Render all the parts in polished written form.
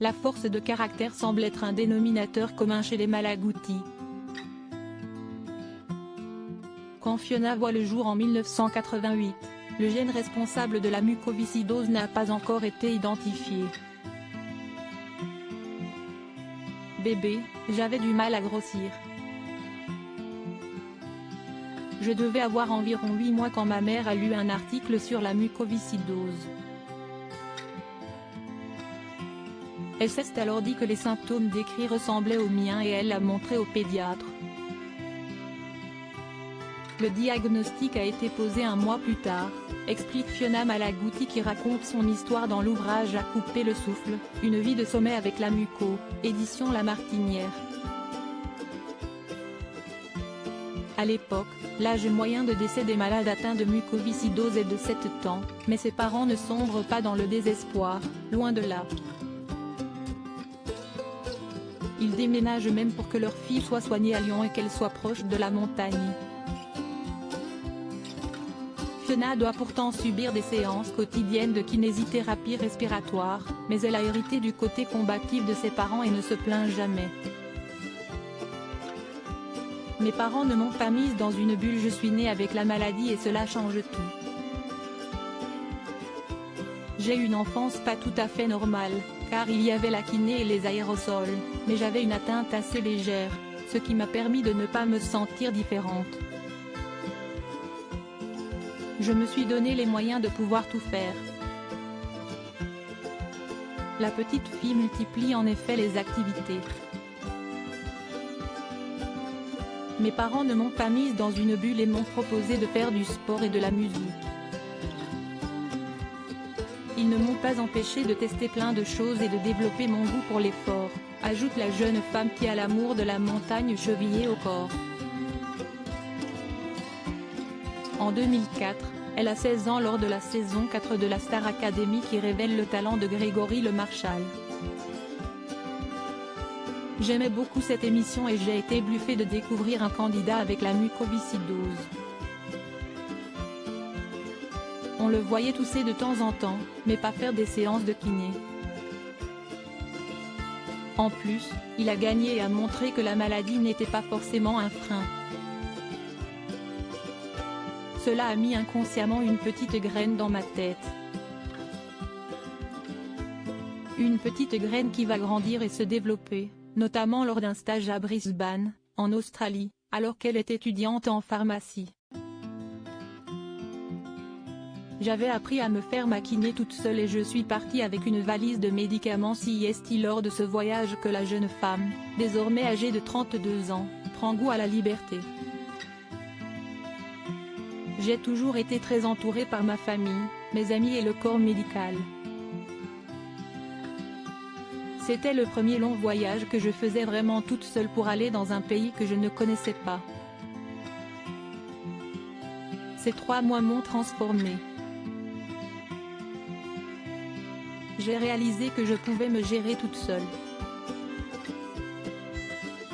La force de caractère semble être un dénominateur commun chez les Malaguti. Quand Fiona voit le jour en 1988, le gène responsable de la mucoviscidose n'a pas encore été identifié. Bébé, j'avais du mal à grossir. Je devais avoir environ 8 mois quand ma mère a lu un article sur la mucoviscidose. Elle s'est alors dit que les symptômes décrits ressemblaient aux miens et elle l'a montré au pédiatre. Le diagnostic a été posé un mois plus tard, explique Fiona Malaguti qui raconte son histoire dans l'ouvrage À couper le souffle, une vie de sommet avec la muco, édition La Martinière. À l'époque, l'âge moyen de décès des malades atteints de mucoviscidose est de 7 ans, mais ses parents ne sombrent pas dans le désespoir, loin de là. Ils déménagent même pour que leur fille soit soignée à Lyon et qu'elle soit proche de la montagne. Fiona doit pourtant subir des séances quotidiennes de kinésithérapie respiratoire, mais elle a hérité du côté combatif de ses parents et ne se plaint jamais. Mes parents ne m'ont pas mise dans une bulle, je suis née avec la maladie et cela change tout. J'ai une enfance pas tout à fait normale, car il y avait la kiné et les aérosols, mais j'avais une atteinte assez légère, ce qui m'a permis de ne pas me sentir différente. Je me suis donné les moyens de pouvoir tout faire. La petite fille multiplie en effet les activités. Mes parents ne m'ont pas mise dans une bulle et m'ont proposé de faire du sport et de la musique. Ils ne m'ont pas empêché de tester plein de choses et de développer mon goût pour l'effort, ajoute la jeune femme qui a l'amour de la montagne chevillé au corps. En 2004, elle a 16 ans lors de la saison 4 de la Star Academy qui révèle le talent de Grégory Le Marchal. J'aimais beaucoup cette émission et j'ai été bluffée de découvrir un candidat avec la mucoviscidose. On le voyait tousser de temps en temps, mais pas faire des séances de kiné. En plus, il a gagné et a montré que la maladie n'était pas forcément un frein. Cela a mis inconsciemment une petite graine dans ma tête. Une petite graine qui va grandir et se développer, notamment lors d'un stage à Brisbane, en Australie, alors qu'elle est étudiante en pharmacie. J'avais appris à me faire ma kiné toute seule et je suis partie avec une valise de médicaments CIST lors de ce voyage que la jeune femme, désormais âgée de 32 ans, prend goût à la liberté. J'ai toujours été très entourée par ma famille, mes amis et le corps médical. C'était le premier long voyage que je faisais vraiment toute seule pour aller dans un pays que je ne connaissais pas. Ces 3 mois m'ont transformée. J'ai réalisé que je pouvais me gérer toute seule.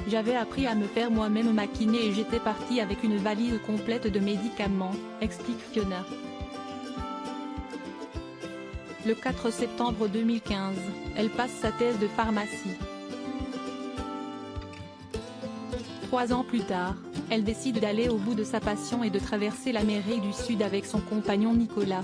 J'avais appris à me faire moi-même ma kiné et j'étais partie avec une valise complète de médicaments, explique Fiona. Le 4 septembre 2015, elle passe sa thèse de pharmacie. 3 ans plus tard, elle décide d'aller au bout de sa passion et de traverser l'Amérique du Sud avec son compagnon Nicolas.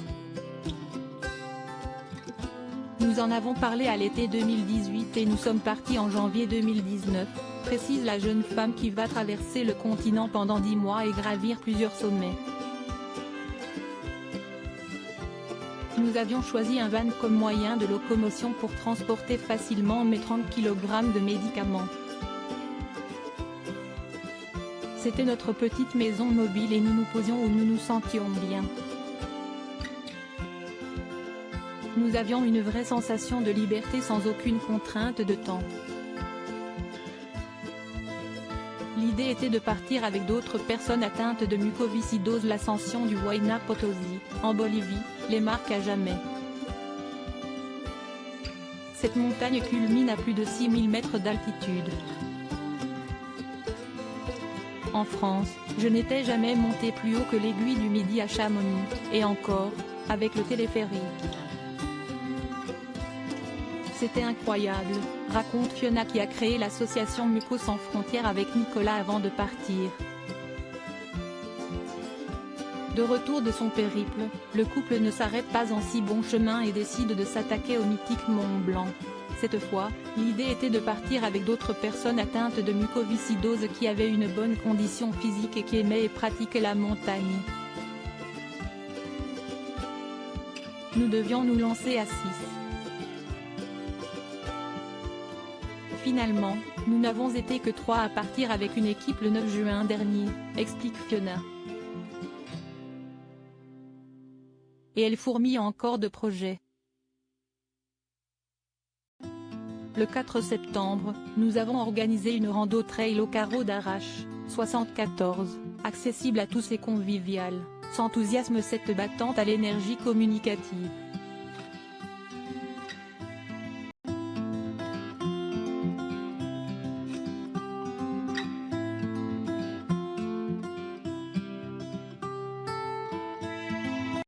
Nous en avons parlé à l'été 2018 et nous sommes partis en janvier 2019, précise la jeune femme qui va traverser le continent pendant 10 mois et gravir plusieurs sommets. Nous avions choisi un van comme moyen de locomotion pour transporter facilement mes 30 kg de médicaments. C'était notre petite maison mobile et nous nous posions où nous nous sentions bien. Nous avions une vraie sensation de liberté sans aucune contrainte de temps. L'idée était de partir avec d'autres personnes atteintes de mucoviscidose. L'ascension du Huayna Potosí, en Bolivie, les marque à jamais. Cette montagne culmine à plus de 6000 mètres d'altitude. En France, je n'étais jamais monté plus haut que l'aiguille du Midi à Chamonix, et encore, avec le téléphérique. C'était incroyable, raconte Fiona qui a créé l'association Muco Sans Frontières avec Nicolas avant de partir. De retour de son périple, le couple ne s'arrête pas en si bon chemin et décide de s'attaquer au mythique Mont Blanc. Cette fois, l'idée était de partir avec d'autres personnes atteintes de mucoviscidose qui avaient une bonne condition physique et qui aimaient et pratiquaient la montagne. Nous devions nous lancer à 6. Finalement, nous n'avons été que 3 à partir avec une équipe le 9 juin dernier, explique Fiona. Et elle fourmille encore de projets. Le 4 septembre, nous avons organisé une rando trail au carreau d'Arrache, 74, accessible à tous et conviviale, s'enthousiasme cette battante à l'énergie communicative.